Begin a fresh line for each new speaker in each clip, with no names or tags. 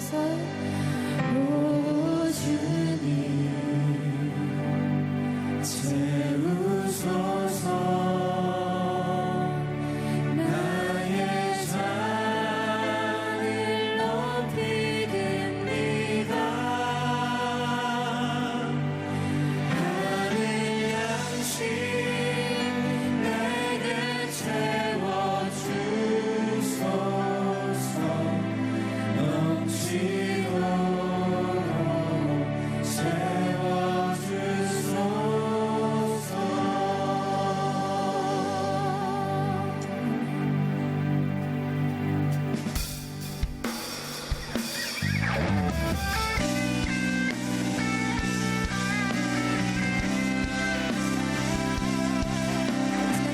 오 주님 채우소서. 나의 잔을 높이 듭니다. 하늘 양식 내게 채워주소서. 넘치도록 채워주소서.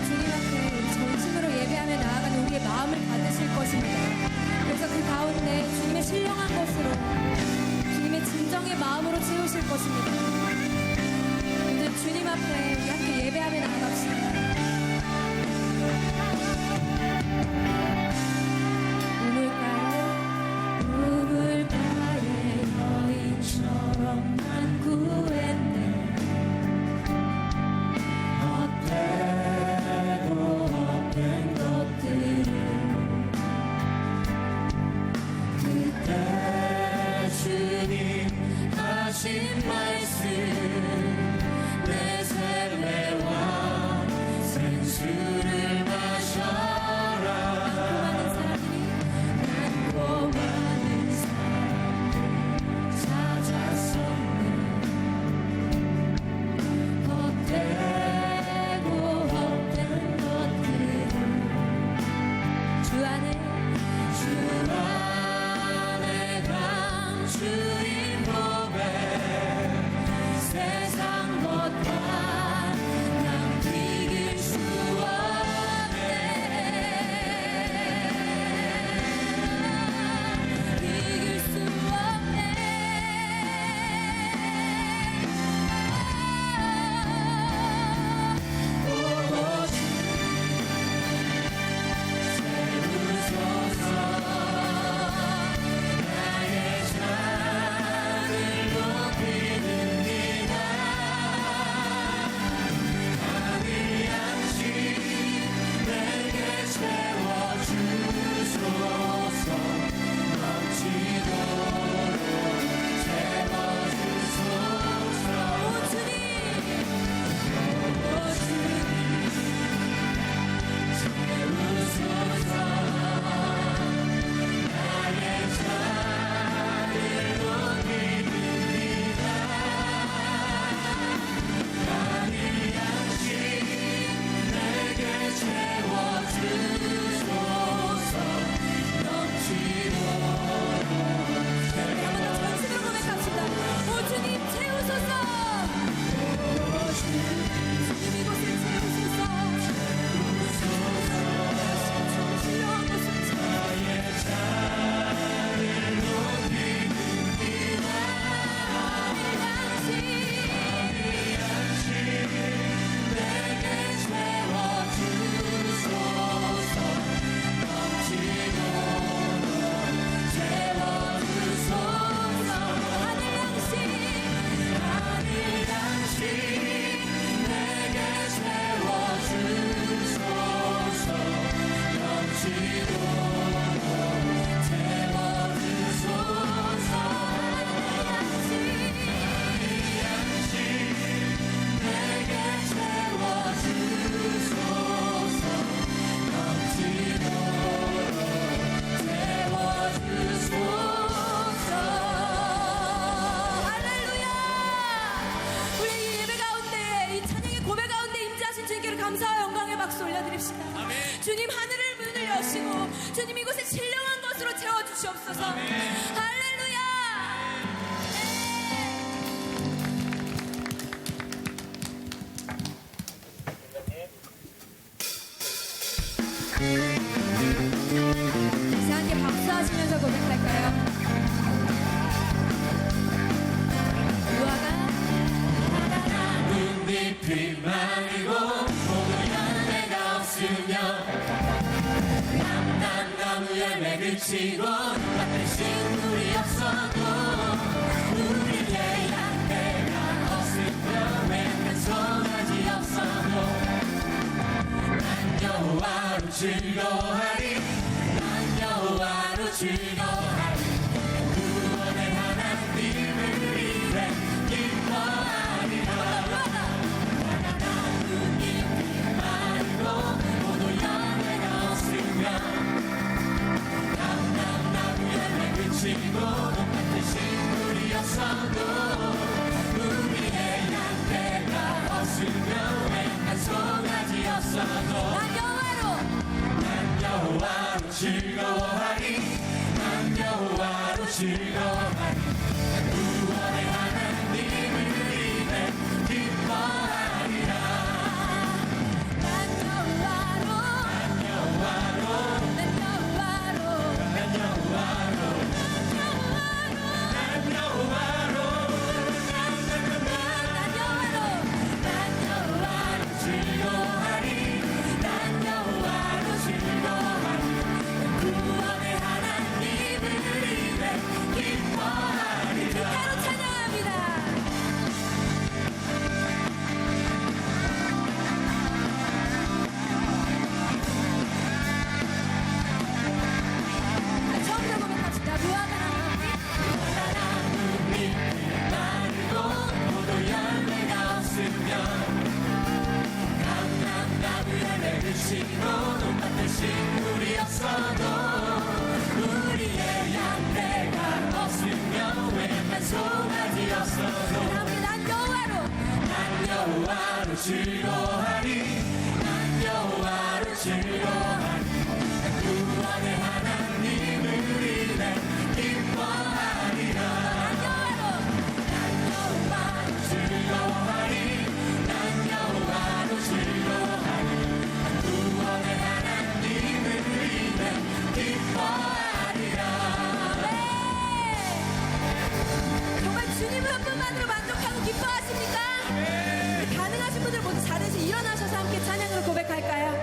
주님 앞에 전심으로 예배하며 나아가는 우리의 마음을 받으실 것입니다. 그래서 그 가운데 주님의 신령한 것으로, 주님의 진정의 마음으로 채우실 것입니다. 오늘 주님 앞에 우리 함께 예배하며 나아갑시다. 우물가에 여인처럼 난 구했네. 헛되고 헛된 것들을 그때 주님 하신 말씀 내 삶의 왕 생수를 마셔라. 많고 많은 사람들 찾았었네. 헛되고 헛된 것들을 주 안에 주인 보배 세상 것과 남 비길 수 없네. 비길 수 없네. 오 주님 채우소서. 나의 잔을 높이 듭니다. 하늘 양식 내게 채워주소서. 넘치도록 채워주소서. 오 주님 채우소서. 나의 잔을 높이 듭니다. 하늘 양식 내게 채워주소서. 넘치도록 전심으로 고백합시다. 오 주님 채우소서. 오 주님 이곳을 채우소서. 신령한 것을 나의 잔을 높이 듭니다. 하늘 양식 내게 채워주소서. 넘치도록 채워주소서. 하늘 양식 내게 채워주소서. 넘치도록 채워주소서. 양식 내게 채워주소서. 넘치도록 채워주소서. 할렐루야. 우리 이 예배 가운데, 이 찬양의 고백 가운데 임재하신 주님께로 감사와 영광의 박수 올려드립시다. 주님 하늘을 문을 여시고 주님 이곳에 신령한 것으로 채워주시옵소서. 할렐루야. 이제 함께 박수하시면서 고백할까요? 눈빛이 말이고 모든 연대가 없으며 남난 나무에
예배 그치고 눈앞에 신물이 없어도 우리의 양떼가 없으며 왼손하지 없어도 난 여호와로 즐거워하리 난 여호와로 즐거워하리 구원의 하나님을 이래 기뻐하리라 나눈이 마르고 모두 열매가 없으며 나무에 그치고 눈밭에 식물이 없어도 우리의 양떼가 없으며 맹한 송아지 없어도 난 여호와로 즐거워하리 난 여호와로 즐거워하리 구원의 하나님을 이래 기뻐하리라
난 여호와로
난 여호와로
난 여호와로
난 여호와로 난 여호와로 난 여호와로 즐거워하리 난 여호와로 즐거워하리 구원의 하나님을 이래 기뻐하리라
바로 찬양합니다. 처음부터 고백합시다. 무화과
나무잎이 마르고 모두 열매가 없으며 감람나무에 그치고 눈밭에 식물이 없어도 우리의 양떼가 없으며 왼한 송아지 없어도
함께 난 여호와로
난 여호와로 즐거워하리 난 여호와로 즐거워하리 구원의 하나님을 이래 기뻐하리라 난 여호와로 즐거워하리 난 여호와로 즐거워하리 구원의 하나님을 이래 기뻐하리라
정말 주님 한 분만으로 만족하고 기뻐하십니까? 가능하신 분들 모두 자리에서 일어나셔서 함께 찬양으로 고백할까요?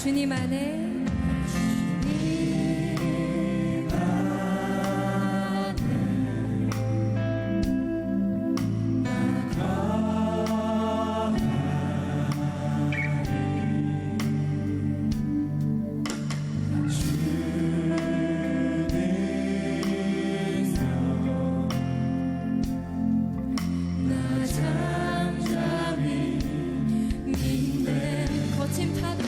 주님 안에 나 잠잠히 믿는 거친 파도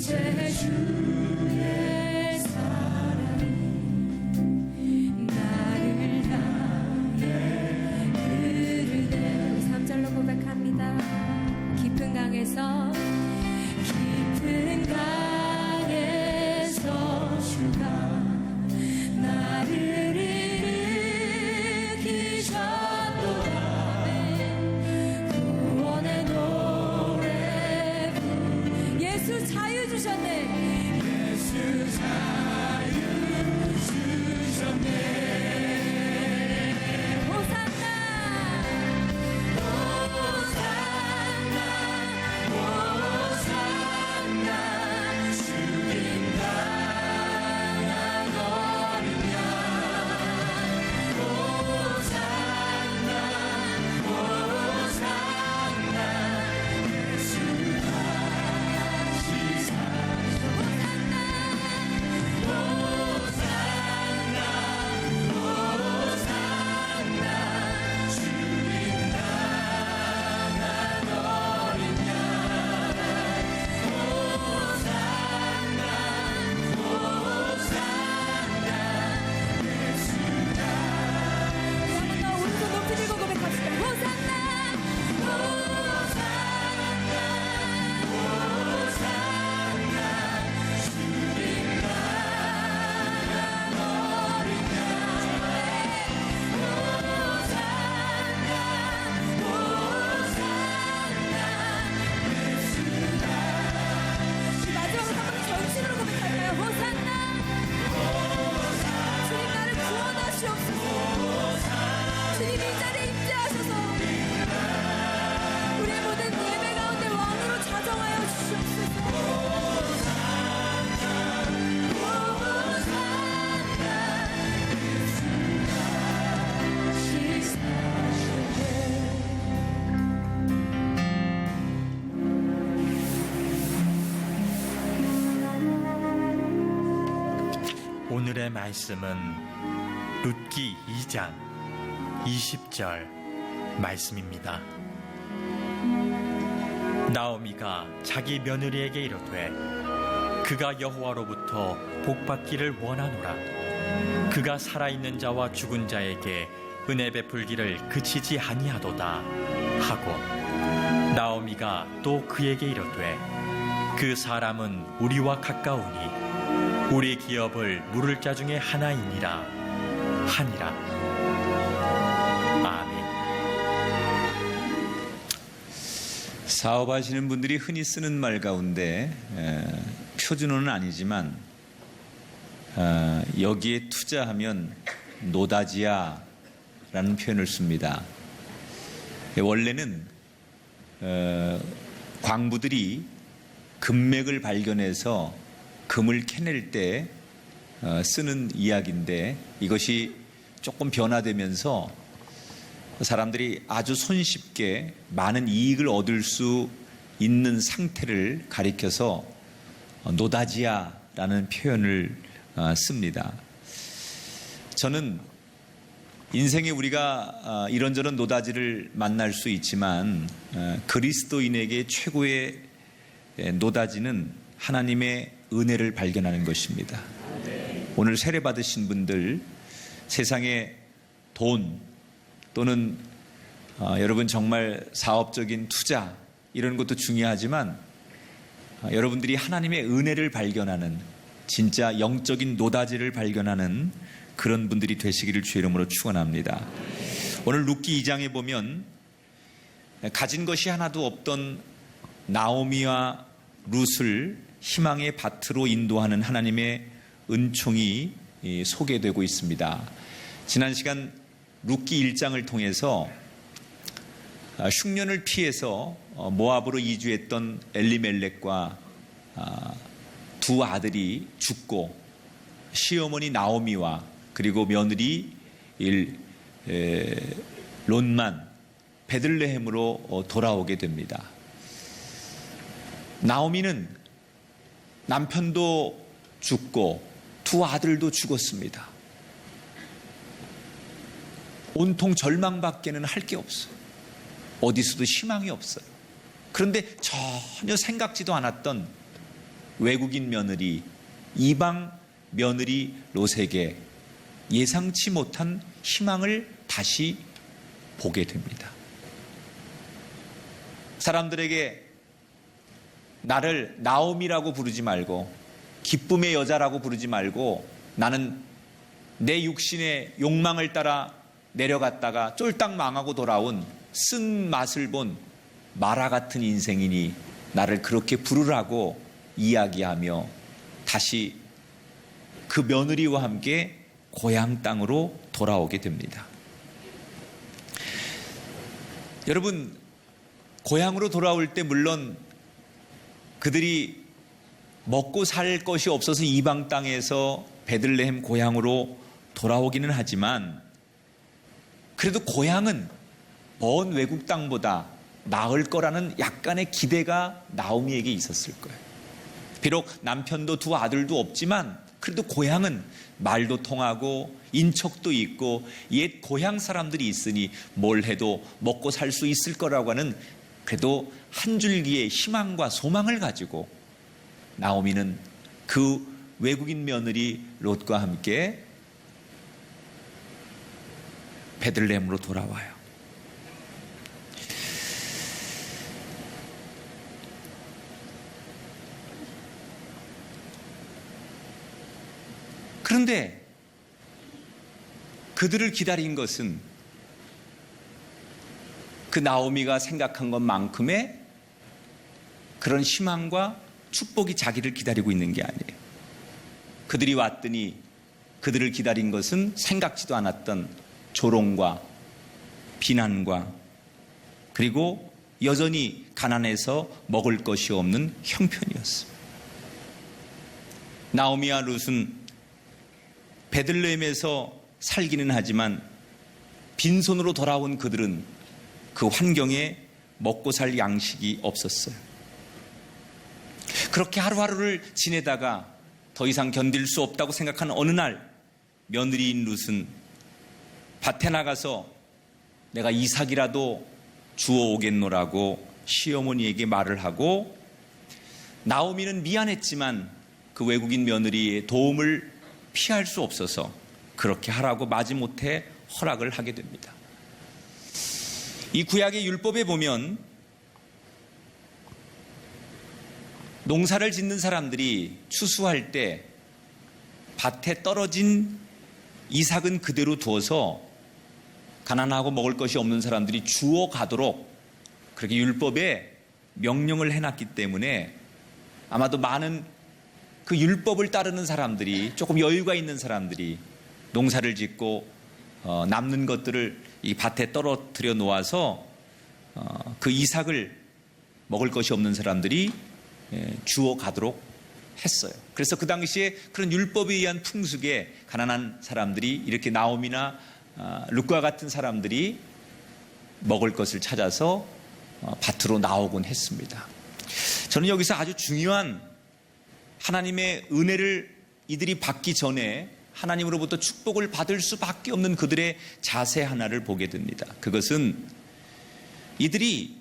이제 주의 사랑이 나를 향해 흐르네. 3절로 고백합니다. 깊은 강에서 주가 나를 일으키셨도다. 구원의 노래 예수 자유 주셨네. 예수 자유 주셨네. 호산나 호산나 호산나 주님 나라 너리냐. 호산나 호산나 예수 다시 사셨네. 호산나 호산나 주님 나라 너리냐. 호산나 호산나 예수 다시. 한번 더 오른손 높이 들고 고백합시다. 호산나 호산나 호산나 주님 나라 너리냐. 호산나 호산나 예수 다시. 마지막으로 한번 전심으로 고백할까요? 호산나 주님 나를 구원하시옵소서. 주님 이 자리에 임재하셔서 우리의 모든 예배 가운데 왕으로 자정하여 주시옵소서.
오늘의 말씀은 룻기 2장 20절 말씀입니다. 나오미가 자기 며느리에게 이르되 그가 여호와로부터 복받기를 원하노라. 그가 살아있는 자와 죽은 자에게 은혜 베풀기를 그치지 아니하도다 하고, 나오미가 또 그에게 이르되 그 사람은 우리와 가까우니 우리 기업을 물을 자 중에 하나이니라 하니라. 아멘.
사업하시는 분들이 흔히 쓰는 말 가운데 표준어는 아니지만 여기에 투자하면 노다지야 라는 표현을 씁니다. 원래는 광부들이 금맥을 발견해서 금을 캐낼 때 쓰는 이야기인데, 이것이 조금 변화되면서 사람들이 아주 손쉽게 많은 이익을 얻을 수 있는 상태를 가리켜서 노다지야라는 표현을 씁니다. 저는 인생에 우리가 이런저런 노다지를 만날 수 있지만 그리스도인에게 최고의 노다지는 하나님의 은혜를 발견하는 것입니다. 오늘 세례 받으신 분들, 세상에 돈 또는 여러분 정말 사업적인 투자 이런 것도 중요하지만 여러분들이 하나님의 은혜를 발견하는, 진짜 영적인 노다지를 발견하는 그런 분들이 되시기를 주의 이름으로 축원합니다. 오늘 룻기 2장에 보면 가진 것이 하나도 없던 나오미와 룻을 희망의 밭으로 인도하는 하나님의 은총이 소개되고 있습니다. 지난 시간 룻기 1장을 통해서 흉년을 피해서 모압으로 이주했던 엘리멜렉과 두 아들이 죽고 시어머니 나오미와 그리고 며느리 롯만 베들레헴으로 돌아오게 됩니다. 나오미는 남편도 죽고 두 아들도 죽었습니다. 온통 절망밖에는 할 게 없어요. 어디서도 희망이 없어요. 그런데 전혀 생각지도 않았던 외국인 며느리, 이방 며느리 롯에게 예상치 못한 희망을 다시 보게 됩니다. 사람들에게 나를 나오미라고 부르지 말고 기쁨의 여자라고 부르지 말고 나는 내 육신의 욕망을 따라 내려갔다가 쫄딱 망하고 돌아온 쓴맛을 본 마라 같은 인생이니 나를 그렇게 부르라고 이야기하며 다시 그 며느리와 함께 고향 땅으로 돌아오게 됩니다. 여러분, 고향으로 돌아올 때 물론 그들이 먹고 살 것이 없어서 이방 땅에서 베들레헴 고향으로 돌아오기는 하지만 그래도 고향은 먼 외국 땅보다 나을 거라는 약간의 기대가 나오미에게 있었을 거예요. 비록 남편도 두 아들도 없지만 그래도 고향은 말도 통하고 인척도 있고 옛 고향 사람들이 있으니 뭘 해도 먹고 살 수 있을 거라고 하는 그래도 한 줄기의 희망과 소망을 가지고 나오미는 그 외국인 며느리 롯과 함께 베들레헴으로 돌아와요. 그런데 그들을 기다린 것은 그 나오미가 생각한 것만큼의 그런 희망과 축복이 자기를 기다리고 있는 게 아니에요. 그들이 왔더니 그들을 기다린 것은 생각지도 않았던 조롱과 비난과 그리고 여전히 가난해서 먹을 것이 없는 형편이었습니다. 나오미와 룻은 베들레헴에서 살기는 하지만 빈손으로 돌아온 그들은 그 환경에 먹고 살 양식이 없었어요. 그렇게 하루하루를 지내다가 더 이상 견딜 수 없다고 생각하는 어느 날 며느리인 룻은 밭에 나가서 내가 이삭이라도 주워오겠노라고 시어머니에게 말을 하고 나오미는 미안했지만 그 외국인 며느리의 도움을 피할 수 없어서 그렇게 하라고 마지못해 허락을 하게 됩니다. 이 구약의 율법에 보면 농사를 짓는 사람들이 추수할 때 밭에 떨어진 이삭은 그대로 두어서 가난하고 먹을 것이 없는 사람들이 주워 가도록 그렇게 율법에 명령을 해놨기 때문에 아마도 많은 그 율법을 따르는 사람들이 조금 여유가 있는 사람들이 농사를 짓고 남는 것들을 이 밭에 떨어뜨려 놓아서 그 이삭을 먹을 것이 없는 사람들이 주워 가도록 했어요. 그래서 그 당시에 그런 율법에 의한 풍습에 가난한 사람들이 이렇게 나오미나 룻과 같은 사람들이 먹을 것을 찾아서 밭으로 나오곤 했습니다. 저는 여기서 아주 중요한 하나님의 은혜를 이들이 받기 전에 하나님으로부터 축복을 받을 수밖에 없는 그들의 자세 하나를 보게 됩니다. 그것은 이들이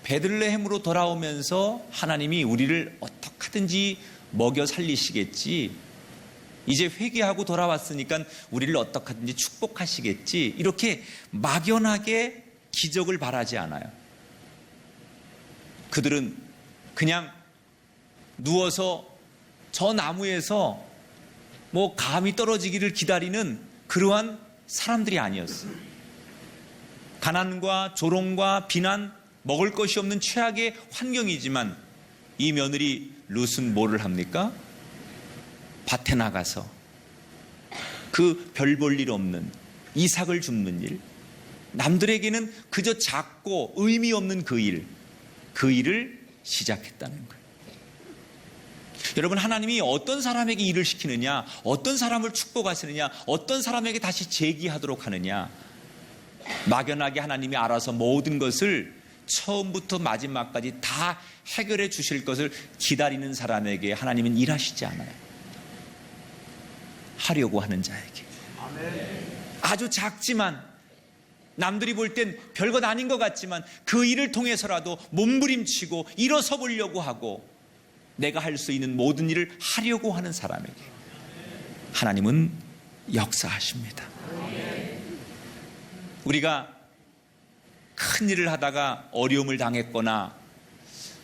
베들레헴으로 돌아오면서 하나님이 우리를 어떻게 하든지 먹여 살리시겠지, 이제 회개하고 돌아왔으니까 우리를 어떻게 하든지 축복하시겠지, 이렇게 막연하게 기적을 바라지 않아요. 그들은 그냥 누워서 저 나무에서 뭐 감이 떨어지기를 기다리는 그러한 사람들이 아니었어요. 가난과 조롱과 비난, 먹을 것이 없는 최악의 환경이지만 이 며느리 룻은 뭐를 합니까? 밭에 나가서 그 별 볼 일 없는 이삭을 줍는 일, 남들에게는 그저 작고 의미 없는 그 일을 시작했다는 거예요. 여러분, 하나님이 어떤 사람에게 일을 시키느냐, 어떤 사람을 축복하시느냐, 어떤 사람에게 다시 제기하도록 하느냐, 막연하게 하나님이 알아서 모든 것을 처음부터 마지막까지 다 해결해 주실 것을 기다리는 사람에게 하나님은 일하시지 않아요. 하려고 하는 자에게. 아주 작지만 남들이 볼 땐 별것 아닌 것 같지만 그 일을 통해서라도 몸부림치고 일어서 보려고 하고 내가 할 수 있는 모든 일을 하려고 하는 사람에게 하나님은 역사하십니다. 우리가 큰 일을 하다가 어려움을 당했거나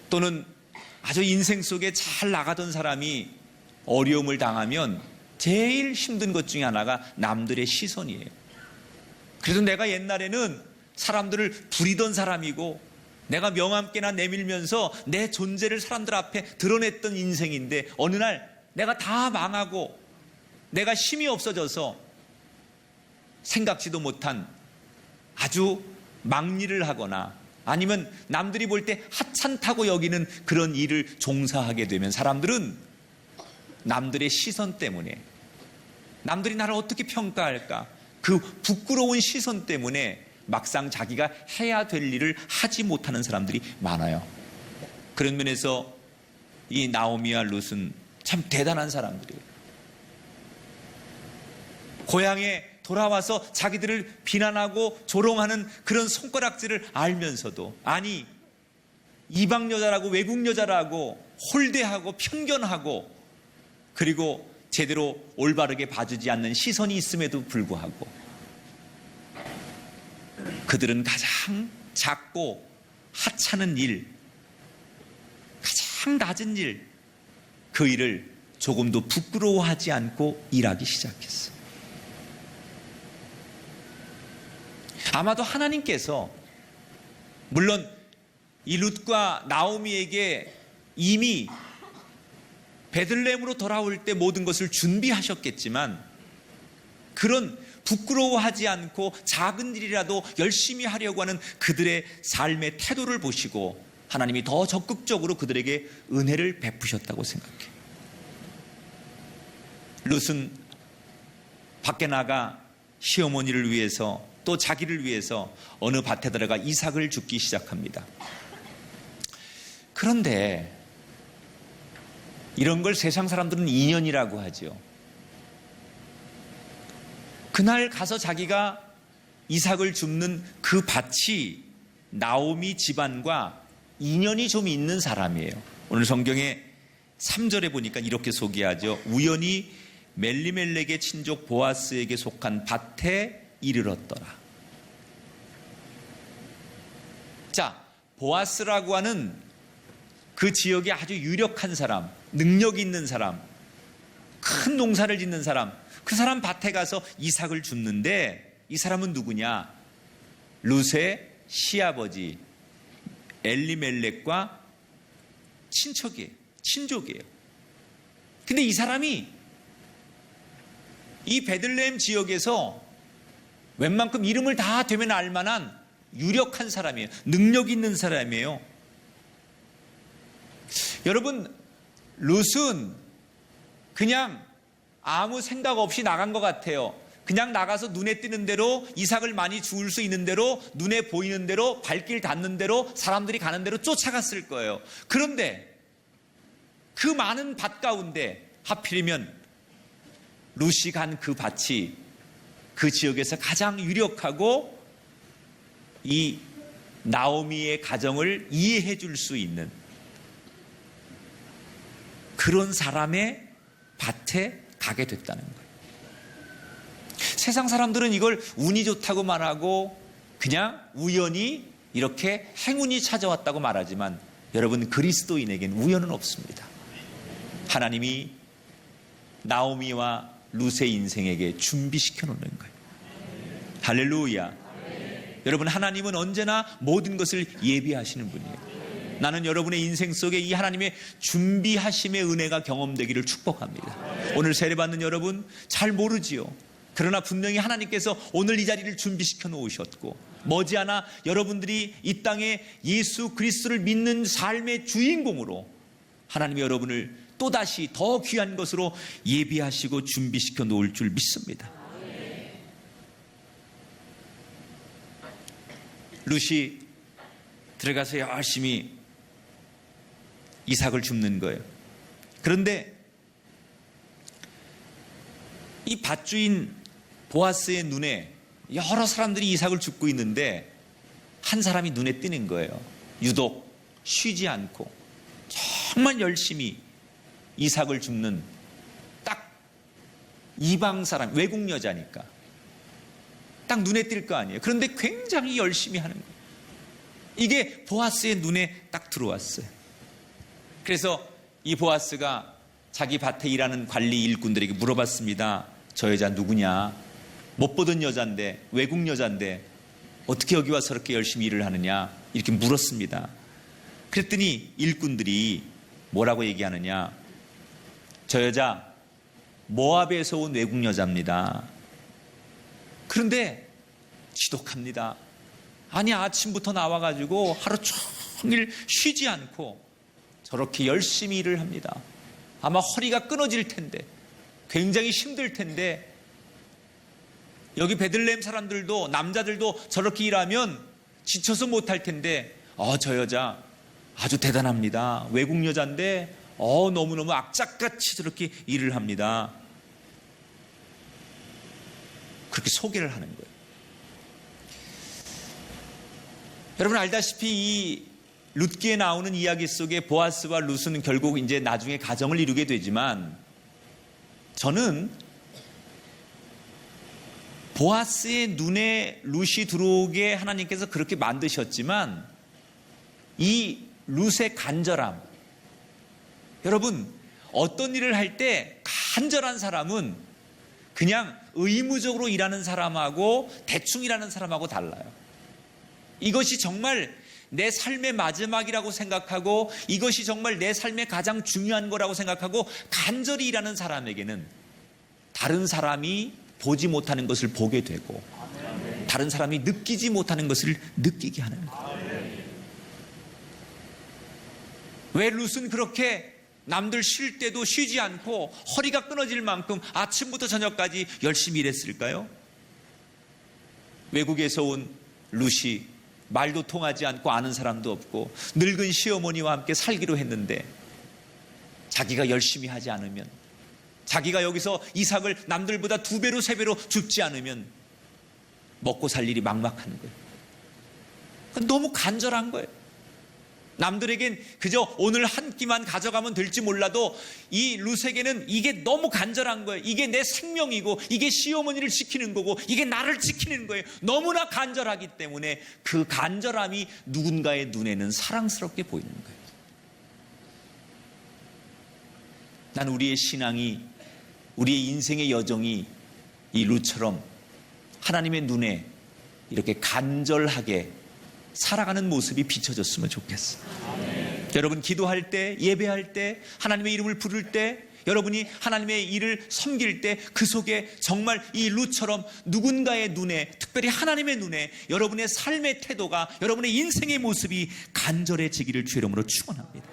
또는 아주 인생 속에 잘 나가던 사람이 어려움을 당하면 제일 힘든 것 중에 하나가 남들의 시선이에요. 그래도 내가 옛날에는 사람들을 부리던 사람이고 내가 명함께나 내밀면서 내 존재를 사람들 앞에 드러냈던 인생인데 어느 날 내가 다 망하고 내가 힘이 없어져서 생각지도 못한 아주 막일을 하거나 아니면 남들이 볼 때 하찮다고 여기는 그런 일을 종사하게 되면 사람들은 남들의 시선 때문에 남들이 나를 어떻게 평가할까 그 부끄러운 시선 때문에 막상 자기가 해야 될 일을 하지 못하는 사람들이 많아요. 그런 면에서 이 나오미와 룻은 참 대단한 사람들이에요. 고향에 돌아와서 자기들을 비난하고 조롱하는 그런 손가락질을 알면서도 아니 이방 여자라고 외국 여자라고 홀대하고 편견하고 그리고 제대로 올바르게 봐주지 않는 시선이 있음에도 불구하고 그들은 가장 작고 하찮은 일, 가장 낮은 일, 그 일을 조금도 부끄러워하지 않고 일하기 시작했어. 아마도 하나님께서 물론 이 룻과 나오미에게 이미 베들레헴으로 돌아올 때 모든 것을 준비하셨겠지만 그런 부끄러워하지 않고 작은 일이라도 열심히 하려고 하는 그들의 삶의 태도를 보시고 하나님이 더 적극적으로 그들에게 은혜를 베푸셨다고 생각해요. 룻은 밖에 나가 시어머니를 위해서 또 자기를 위해서 어느 밭에 들어가 이삭을 줍기 시작합니다. 그런데 이런 걸 세상 사람들은 인연이라고 하죠. 그날 가서 자기가 이삭을 줍는 그 밭이 나오미 집안과 인연이 좀 있는 사람이에요. 오늘 성경에 3절에 보니까 이렇게 소개하죠. 우연히 멜리멜렉의 친족 보아스에게 속한 밭에 이르렀더라. 자, 보아스라고 하는 그 지역에 아주 유력한 사람, 능력 있는 사람, 큰 농사를 짓는 사람, 그 사람 밭에 가서 이삭을 줍는데 이 사람은 누구냐? 룻의 시아버지 엘리멜렉과 친척이에요. 친족이에요. 근데 이 사람이 이 베들레헴 지역에서 웬만큼 이름을 다 되면 알만한 유력한 사람이에요. 능력 있는 사람이에요. 여러분, 룻은 그냥 아무 생각 없이 나간 것 같아요. 그냥 나가서 눈에 띄는 대로 이삭을 많이 주울 수 있는 대로 눈에 보이는 대로 발길 닿는 대로 사람들이 가는 대로 쫓아갔을 거예요. 그런데 그 많은 밭 가운데 하필이면 룻이 간 그 밭이 그 지역에서 가장 유력하고 이 나오미의 가정을 이해해 줄 수 있는 그런 사람의 밭에 가게 됐다는 거예요. 세상 사람들은 이걸 운이 좋다고 말하고 그냥 우연히 이렇게 행운이 찾아왔다고 말하지만 여러분, 그리스도인에겐 우연은 없습니다. 하나님이 나오미와 룻의 인생에게 준비시켜 놓는 거예요. 할렐루야. 여러분, 하나님은 언제나 모든 것을 예비하시는 분이에요. 나는 여러분의 인생 속에 이 하나님의 준비하심의 은혜가 경험되기를 축복합니다. 오늘 세례받는 여러분 잘 모르지요. 그러나 분명히 하나님께서 오늘 이 자리를 준비시켜 놓으셨고 머지않아 여러분들이 이 땅에 예수 그리스도를 믿는 삶의 주인공으로 하나님이 여러분을 또다시 더 귀한 것으로 예비하시고 준비시켜 놓을 줄 믿습니다. 룻이 들어가서 열심히 이삭을 줍는 거예요. 그런데 이 밭주인 보아스의 눈에 여러 사람들이 이삭을 줍고 있는데 한 사람이 눈에 띄는 거예요. 유독 쉬지 않고 정말 열심히 이삭을 줍는 딱 이방 사람, 외국 여자니까 딱 눈에 띌 거 아니에요. 그런데 굉장히 열심히 하는 거예요. 이게 보아스의 눈에 딱 들어왔어요. 그래서 이 보아스가 자기 밭에 일하는 관리 일꾼들에게 물어봤습니다. 저 여자 누구냐? 못 보던 여잔데, 외국 여잔데 어떻게 여기 와서 그렇게 열심히 일을 하느냐? 이렇게 물었습니다. 그랬더니 일꾼들이 뭐라고 얘기하느냐? 저 여자 모압에서 온 외국 여자입니다. 그런데 지독합니다. 아니, 아침부터 나와가지고 하루 종일 쉬지 않고 저렇게 열심히 일을 합니다. 아마 허리가 끊어질 텐데, 굉장히 힘들 텐데, 여기 베들레헴 사람들도, 남자들도 저렇게 일하면 지쳐서 못할 텐데, 저 여자 아주 대단합니다. 외국 여자인데 너무너무 악착같이 저렇게 일을 합니다. 그렇게 소개를 하는 거예요. 여러분 알다시피 이 룻기에 나오는 이야기 속에 보아스와 룻은 결국 이제 나중에 가정을 이루게 되지만, 저는 보아스의 눈에 룻이 들어오게 하나님께서 그렇게 만드셨지만, 이 룻의 간절함, 여러분 어떤 일을 할 때 간절한 사람은 그냥 의무적으로 일하는 사람하고 대충 일하는 사람하고 달라요. 이것이 정말 내 삶의 마지막이라고 생각하고, 이것이 정말 내 삶의 가장 중요한 거라고 생각하고 간절히 일하는 사람에게는 다른 사람이 보지 못하는 것을 보게 되고, 다른 사람이 느끼지 못하는 것을 느끼게 하는 거예요. 왜 룻은 그렇게 남들 쉴 때도 쉬지 않고 허리가 끊어질 만큼 아침부터 저녁까지 열심히 일했을까요? 외국에서 온 룻이 말도 통하지 않고 아는 사람도 없고 늙은 시어머니와 함께 살기로 했는데, 자기가 열심히 하지 않으면, 자기가 여기서 이삭을 남들보다 2배로 3배로 줍지 않으면 먹고 살 일이 막막한 거예요. 너무 간절한 거예요. 남들에겐 그저 오늘 한 끼만 가져가면 될지 몰라도 이 룻에게는 이게 너무 간절한 거예요. 이게 내 생명이고, 이게 시어머니를 지키는 거고, 이게 나를 지키는 거예요. 너무나 간절하기 때문에 그 간절함이 누군가의 눈에는 사랑스럽게 보이는 거예요. 난 우리의 신앙이, 우리의 인생의 여정이 이 룻처럼 하나님의 눈에 이렇게 간절하게 살아가는 모습이 비춰졌으면 좋겠어요. 여러분 기도할 때, 예배할 때, 하나님의 이름을 부를 때, 여러분이 하나님의 일을 섬길 때 그 속에 정말 이 룻처럼 누군가의 눈에, 특별히 하나님의 눈에 여러분의 삶의 태도가, 여러분의 인생의 모습이 간절해지기를 주의 이름으로 축원합니다.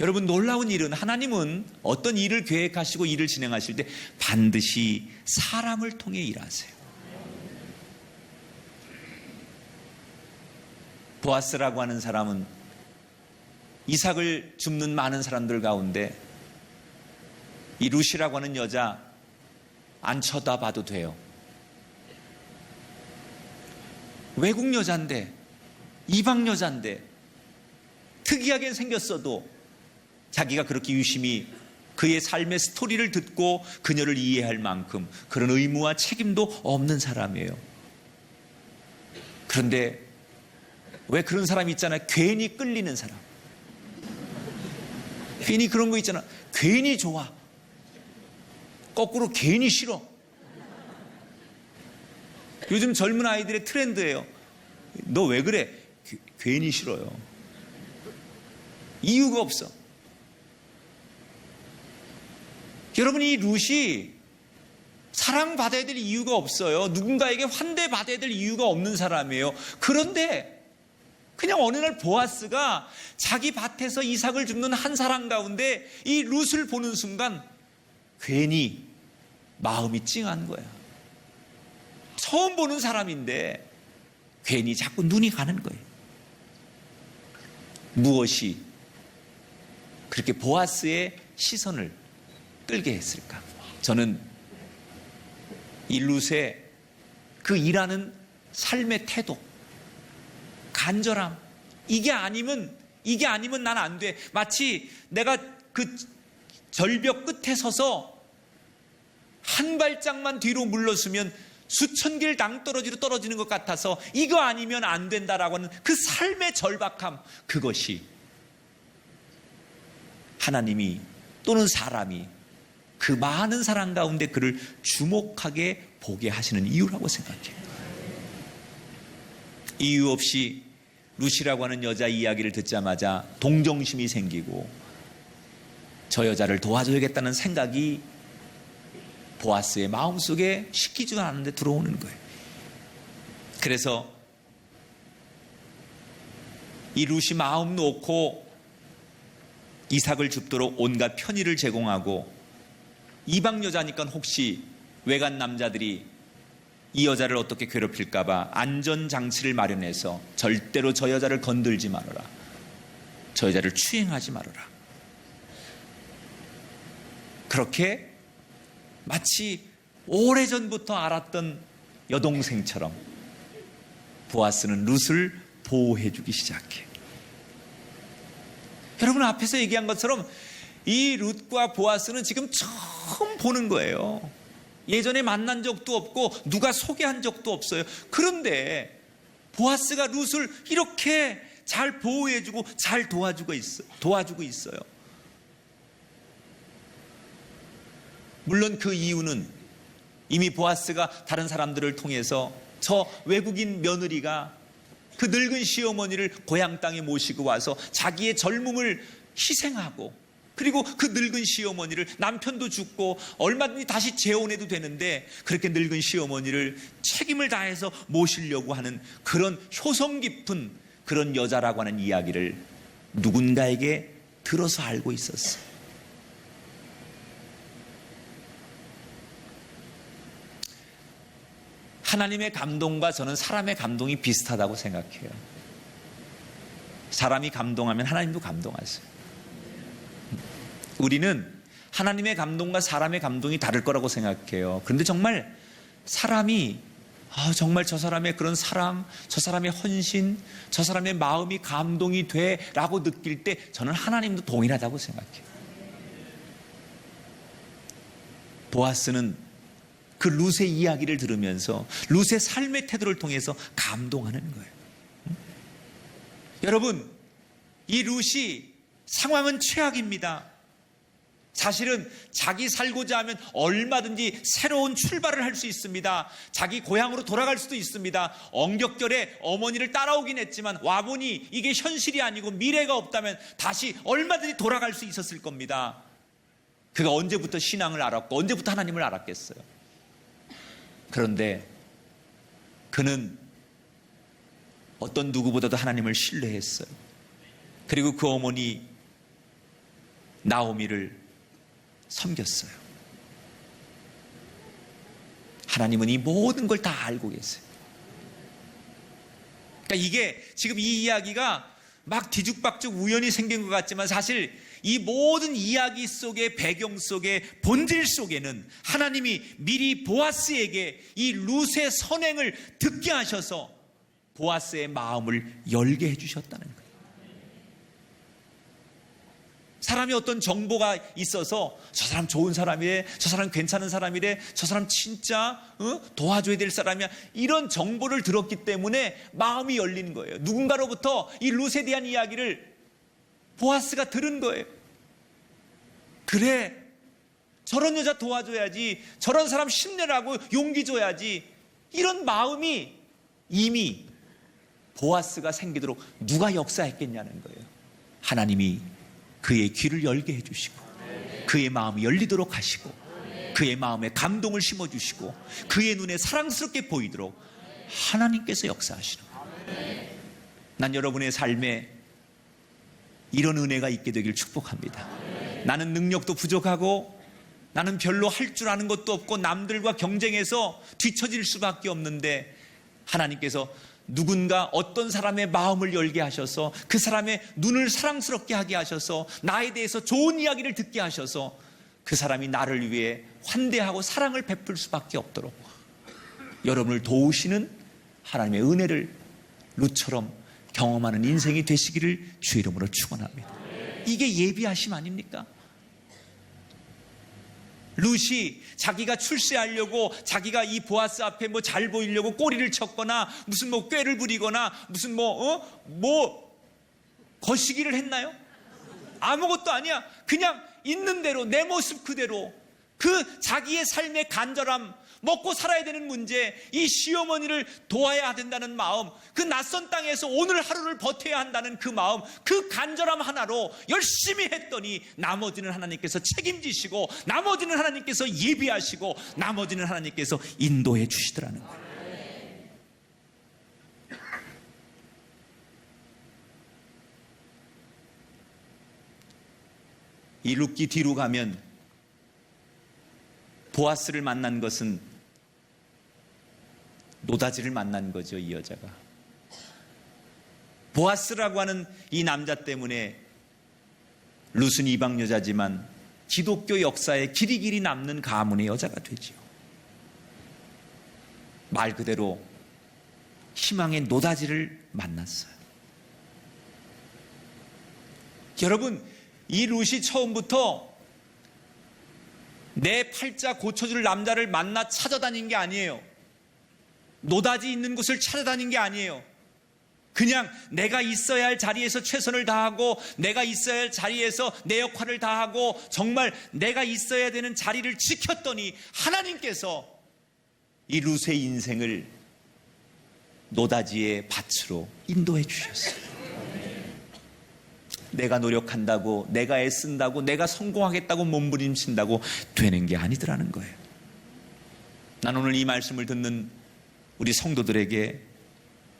여러분 놀라운 일은, 하나님은 어떤 일을 계획하시고 일을 진행하실 때 반드시 사람을 통해 일하세요. 보아스라고 하는 사람은 이삭을 줍는 많은 사람들 가운데 이 룻이라고 하는 여자 안 쳐다봐도 돼요. 외국 여자인데, 이방 여자인데, 특이하게 생겼어도 자기가 그렇게 유심히 그의 삶의 스토리를 듣고 그녀를 이해할 만큼 그런 의무와 책임도 없는 사람이에요. 그런데 왜 그런 사람이 있잖아요. 괜히 끌리는 사람. 괜히 그런 거 있잖아. 괜히 좋아. 거꾸로 괜히 싫어. 요즘 젊은 아이들의 트렌드예요. 너 왜 그래? 괜히 싫어요. 이유가 없어. 여러분 이 룻이 사랑받아야 될 이유가 없어요. 누군가에게 환대받아야 될 이유가 없는 사람이에요. 그런데 그냥 어느 날 보아스가 자기 밭에서 이삭을 줍는 한 사람 가운데 이 룻을 보는 순간 괜히 마음이 찡한 거야. 처음 보는 사람인데 괜히 자꾸 눈이 가는 거예요. 무엇이 그렇게 보아스의 시선을 끌게 했을까? 저는 이 룻의 그 일하는 삶의 태도, 간절함, 이게 아니면 이게 아니면 난 안 돼. 마치 내가 그 절벽 끝에 서서 한 발짝만 뒤로 물러서면 수천 길 낭떠러지로 떨어지는 것 같아서 이거 아니면 안 된다라고 하는 그 삶의 절박함, 그것이 하나님이 또는 사람이 그 많은 사람 가운데 그를 주목하게 보게 하시는 이유라고 생각해요. 이유 없이 루시라고 하는 여자 이야기를 듣자마자 동정심이 생기고 저 여자를 도와줘야겠다는 생각이 보아스의 마음속에 식히지도 않았는데 들어오는 거예요. 그래서 이 루시 마음 놓고 이삭을 줍도록 온갖 편의를 제공하고, 이방 여자니까 혹시 외간 남자들이 이 여자를 어떻게 괴롭힐까봐 안전장치를 마련해서 절대로 저 여자를 건들지 말아라, 저 여자를 추행하지 말아라. 그렇게 마치 오래전부터 알았던 여동생처럼 보아스는 룻을 보호해주기 시작해. 여러분 앞에서 얘기한 것처럼 이 룻과 보아스는 지금 처음 보는 거예요. 예전에 만난 적도 없고 누가 소개한 적도 없어요. 그런데 보아스가 룻을 이렇게 잘 보호해주고 잘 도와주고 있어요. 물론 그 이유는 이미 보아스가 다른 사람들을 통해서 저 외국인 며느리가 그 늙은 시어머니를 고향 땅에 모시고 와서 자기의 젊음을 희생하고, 그리고 그 늙은 시어머니를, 남편도 죽고 얼마든지 다시 재혼해도 되는데 그렇게 늙은 시어머니를 책임을 다해서 모시려고 하는 그런 효성 깊은 그런 여자라고 하는 이야기를 누군가에게 들어서 알고 있었어요. 하나님의 감동과 저는 사람의 감동이 비슷하다고 생각해요. 사람이 감동하면 하나님도 감동하세요. 우리는 하나님의 감동과 사람의 감동이 다를 거라고 생각해요. 그런데 정말 사람이 정말 저 사람의 그런 사랑, 저 사람의 헌신, 저 사람의 마음이 감동이 돼라고 느낄 때 저는 하나님도 동일하다고 생각해요. 보아스는 그 룻의 이야기를 들으면서 룻의 삶의 태도를 통해서 감동하는 거예요. 여러분, 이 룻이 상황은 최악입니다. 사실은 자기 살고자 하면 얼마든지 새로운 출발을 할 수 있습니다. 자기 고향으로 돌아갈 수도 있습니다. 엉격결에 어머니를 따라오긴 했지만 와보니 이게 현실이 아니고 미래가 없다면 다시 얼마든지 돌아갈 수 있었을 겁니다. 그가 언제부터 신앙을 알았고 언제부터 하나님을 알았겠어요. 그런데 그는 어떤 누구보다도 하나님을 신뢰했어요. 그리고 그 어머니 나오미를 섬겼어요. 하나님은 이 모든 걸 다 알고 계세요. 그러니까 이게 지금 이 이야기가 막 뒤죽박죽 우연히 생긴 것 같지만 사실 이 모든 이야기 속의 배경 속의 본질 속에는 하나님이 미리 보아스에게 이 룻의 선행을 듣게 하셔서 보아스의 마음을 열게 해주셨다는 거예요. 사람이 어떤 정보가 있어서 저 사람 좋은 사람이래, 저 사람 괜찮은 사람이래, 저 사람 진짜 도와줘야 될 사람이야, 이런 정보를 들었기 때문에 마음이 열리는 거예요. 누군가로부터 이 룻에 대한 이야기를 보아스가 들은 거예요. 그래, 저런 여자 도와줘야지, 저런 사람 힘내라고 용기 줘야지, 이런 마음이 이미 보아스가 생기도록 누가 역사했겠냐는 거예요. 하나님이 그의 귀를 열게 해주시고 그의 마음이 열리도록 하시고 그의 마음에 감동을 심어주시고 그의 눈에 사랑스럽게 보이도록 하나님께서 역사하시는 거예요. 난 여러분의 삶에 이런 은혜가 있게 되길 축복합니다. 나는 능력도 부족하고 나는 별로 할 줄 아는 것도 없고 남들과 경쟁해서 뒤처질 수밖에 없는데 하나님께서 누군가 어떤 사람의 마음을 열게 하셔서 그 사람의 눈을 사랑스럽게 하게 하셔서 나에 대해서 좋은 이야기를 듣게 하셔서 그 사람이 나를 위해 환대하고 사랑을 베풀 수밖에 없도록 여러분을 도우시는 하나님의 은혜를 룻처럼 경험하는 인생이 되시기를 주의 이름으로 축원합니다. 이게 예비하심 아닙니까? 룻이 자기가 출세하려고 자기가 이 보아스 앞에 뭐 잘 보이려고 꼬리를 쳤거나 무슨 뭐 꾀를 부리거나 무슨 뭐 거시기를 했나요? 아무것도 아니야. 그냥 있는 대로 내 모습 그대로 그 자기의 삶의 간절함, 먹고 살아야 되는 문제, 이 시어머니를 도와야 된다는 마음, 그 낯선 땅에서 오늘 하루를 버텨야 한다는 그 마음, 그 간절함 하나로 열심히 했더니 나머지는 하나님께서 책임지시고 나머지는 하나님께서 예비하시고 나머지는 하나님께서 인도해 주시더라는 거예요. 이 룻기 뒤로 가면 보아스를 만난 것은 노다지를 만난 거죠. 이 여자가 보아스라고 하는 이 남자 때문에 룻은 이방 여자지만 기독교 역사에 길이길이 남는 가문의 여자가 되지요. 말 그대로 희망의 노다지를 만났어요. 여러분, 이 룻이 처음부터 내 팔자 고쳐줄 남자를 만나 찾아다닌 게 아니에요. 노다지 있는 곳을 찾아다닌 게 아니에요. 그냥 내가 있어야 할 자리에서 최선을 다하고 내가 있어야 할 자리에서 내 역할을 다하고 정말 내가 있어야 되는 자리를 지켰더니 하나님께서 이 룻의 인생을 노다지의 밭으로 인도해 주셨어요. 내가 노력한다고, 내가 애쓴다고, 내가 성공하겠다고 몸부림친다고 되는 게 아니더라는 거예요. 난 오늘 이 말씀을 듣는 우리 성도들에게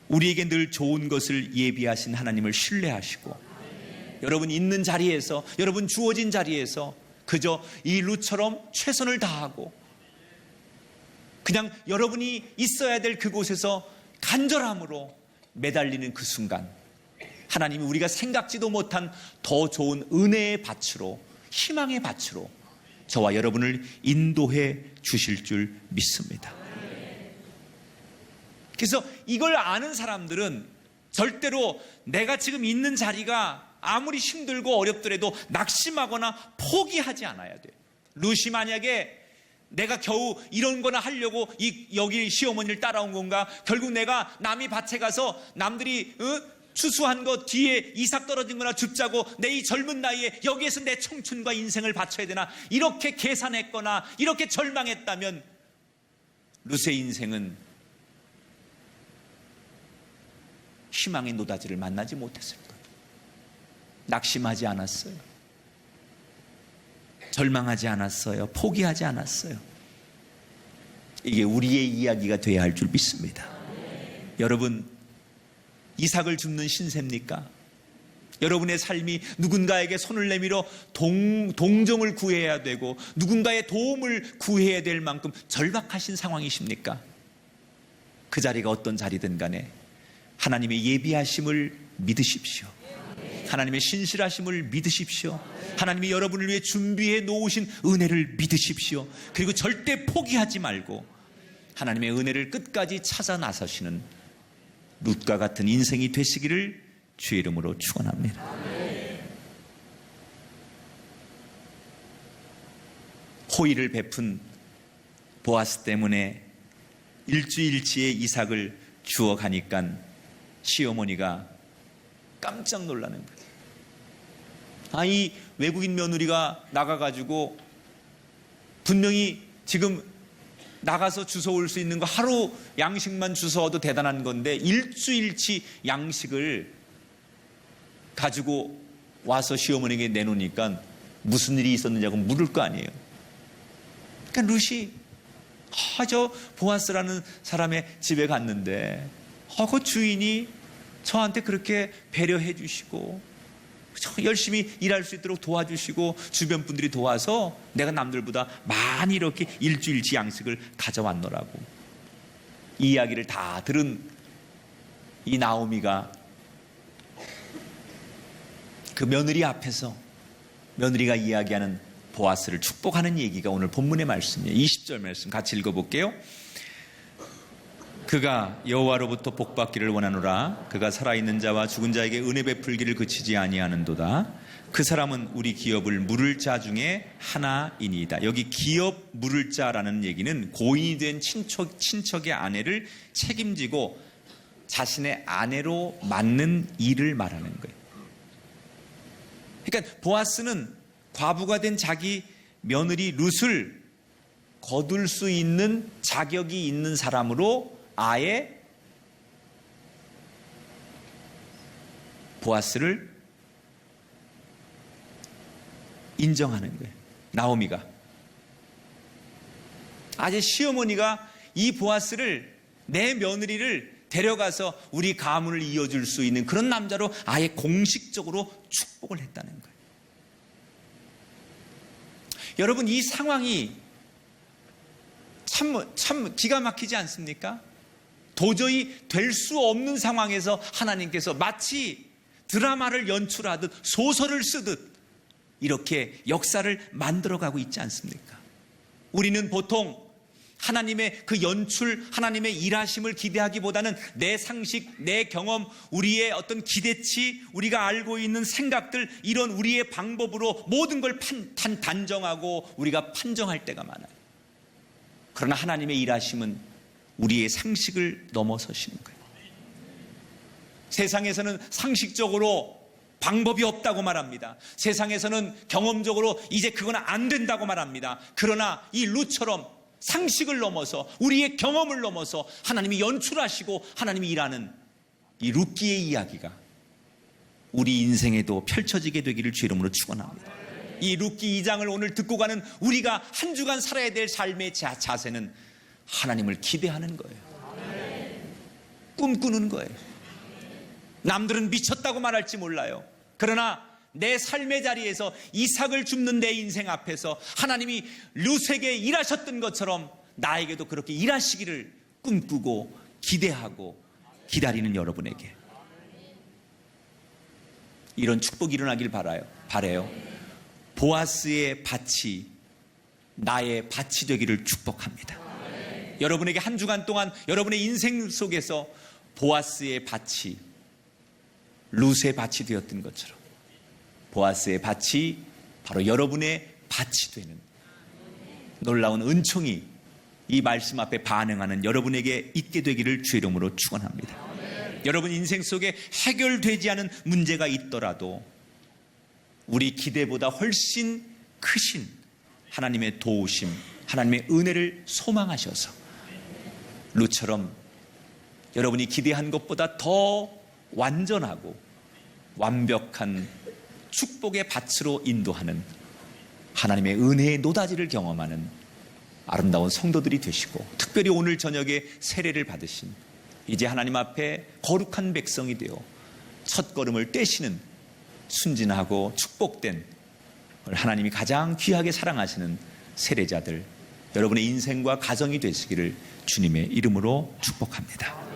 우리에게 늘 좋은 것을 예비하신 하나님을 신뢰하시고 여러분 있는 자리에서, 여러분 주어진 자리에서 그저 이 룻처럼 최선을 다하고 그냥 여러분이 있어야 될 그곳에서 간절함으로 매달리는 그 순간 하나님이 우리가 생각지도 못한 더 좋은 은혜의 밭으로, 희망의 밭으로 저와 여러분을 인도해 주실 줄 믿습니다. 그래서 이걸 아는 사람들은 절대로 내가 지금 있는 자리가 아무리 힘들고 어렵더라도 낙심하거나 포기하지 않아야 돼요. 룻이 만약에 내가 겨우 이런 거나 하려고 여기 시어머니를 따라온 건가? 결국 내가 남이 밭에 가서 남들이 추수한 거 뒤에 이삭 떨어진 거나 줍자고 내 이 젊은 나이에 여기에서 내 청춘과 인생을 바쳐야 되나? 이렇게 계산했거나 이렇게 절망했다면 룻의 인생은 희망의 노다지를 만나지 못했을 거예요. 낙심하지 않았어요. 절망하지 않았어요. 포기하지 않았어요. 이게 우리의 이야기가 되어야 할 줄 믿습니다. 여러분, 이삭을 줍는 신세입니까? 여러분의 삶이 누군가에게 손을 내밀어 동정을 구해야 되고 누군가의 도움을 구해야 될 만큼 절박하신 상황이십니까? 그 자리가 어떤 자리든 간에 하나님의 예비하심을 믿으십시오. 하나님의 신실하심을 믿으십시오. 하나님이 여러분을 위해 준비해 놓으신 은혜를 믿으십시오. 그리고 절대 포기하지 말고 하나님의 은혜를 끝까지 찾아 나서시는 룻과 같은 인생이 되시기를 주의 이름으로 축원합니다. 호의를 베푼 보아스 때문에 일주일치의 이삭을 주어 가니까 시어머니가 깜짝 놀라는 거예요. 이 외국인 며느리가 나가가지고 분명히 지금 나가서 주워올 수 있는 거 하루 양식만 주워도 대단한 건데 일주일치 양식을 가지고 와서 시어머니에게 내놓으니까 무슨 일이 있었느냐고 물을 거 아니에요. 그러니까 룻이 저 보아스라는 사람의 집에 갔는데 그 주인이 저한테 그렇게 배려해 주시고 열심히 일할 수 있도록 도와주시고 주변 분들이 도와서 내가 남들보다 많이 이렇게 일주일치 양식을 가져왔노라고. 이 이야기를 다 들은 이 나오미가 그 며느리 앞에서 며느리가 이야기하는 보아스를 축복하는 얘기가 오늘 본문의 말씀이에요. 20절 말씀 같이 읽어볼게요. 그가 여호와로부터 복받기를 원하노라. 그가 살아있는 자와 죽은 자에게 은혜 베풀기를 그치지 아니하는도다. 그 사람은 우리 기업을 물을 자 중에 하나이니이다. 여기 기업 물을 자라는 얘기는 고인이 된 친척의 아내를 책임지고 자신의 아내로 맞는 일을 말하는 거예요. 그러니까 보아스는 과부가 된 자기 며느리 룻을 거둘 수 있는 자격이 있는 사람으로 아예 보아스를 인정하는 거예요. 나오미가. 아재 시어머니가 이 보아스를, 내 며느리를 데려가서 우리 가문을 이어줄 수 있는 그런 남자로 아예 공식적으로 축복을 했다는 거예요. 여러분, 이 상황이 참 기가 막히지 않습니까? 도저히 될 수 없는 상황에서 하나님께서 마치 드라마를 연출하듯 소설을 쓰듯 이렇게 역사를 만들어가고 있지 않습니까? 우리는 보통 하나님의 그 연출, 하나님의 일하심을 기대하기보다는 내 상식, 내 경험, 우리의 어떤 기대치, 우리가 알고 있는 생각들, 이런 우리의 방법으로 모든 걸 단정하고 우리가 판정할 때가 많아요. 그러나 하나님의 일하심은 우리의 상식을 넘어서시는 거예요. 세상에서는 상식적으로 방법이 없다고 말합니다. 세상에서는 경험적으로 이제 그건 안 된다고 말합니다. 그러나 이 룻처럼 상식을 넘어서, 우리의 경험을 넘어서 하나님이 연출하시고 하나님이 일하는 이 룻기의 이야기가 우리 인생에도 펼쳐지게 되기를 주 이름으로 축원합니다. 이 룻기 2장을 오늘 듣고 가는 우리가 한 주간 살아야 될 삶의 자세는 하나님을 기대하는 거예요. 꿈꾸는 거예요. 남들은 미쳤다고 말할지 몰라요. 그러나 내 삶의 자리에서 이삭을 줍는 내 인생 앞에서 하나님이 룻에게 일하셨던 것처럼 나에게도 그렇게 일하시기를 꿈꾸고 기대하고 기다리는 여러분에게 이런 축복이 일어나길 바라요. 보아스의 밭이 나의 밭이 되기를 축복합니다. 여러분에게 한 주간 동안 여러분의 인생 속에서 보아스의 밭이 룻의 밭이 되었던 것처럼 보아스의 밭이 바로 여러분의 밭이 되는 놀라운 은총이 이 말씀 앞에 반응하는 여러분에게 있게 되기를 주 이름으로 축원합니다. 여러분 인생 속에 해결되지 않은 문제가 있더라도 우리 기대보다 훨씬 크신 하나님의 도우심, 하나님의 은혜를 소망하셔서 룻처럼 여러분이 기대한 것보다 더 완전하고 완벽한 축복의 밭으로 인도하는 하나님의 은혜의 노다지를 경험하는 아름다운 성도들이 되시고, 특별히 오늘 저녁에 세례를 받으신 이제 하나님 앞에 거룩한 백성이 되어 첫 걸음을 떼시는 순진하고 축복된 하나님이 가장 귀하게 사랑하시는 세례자들, 여러분의 인생과 가정이 되시기를 주님의 이름으로 축복합니다.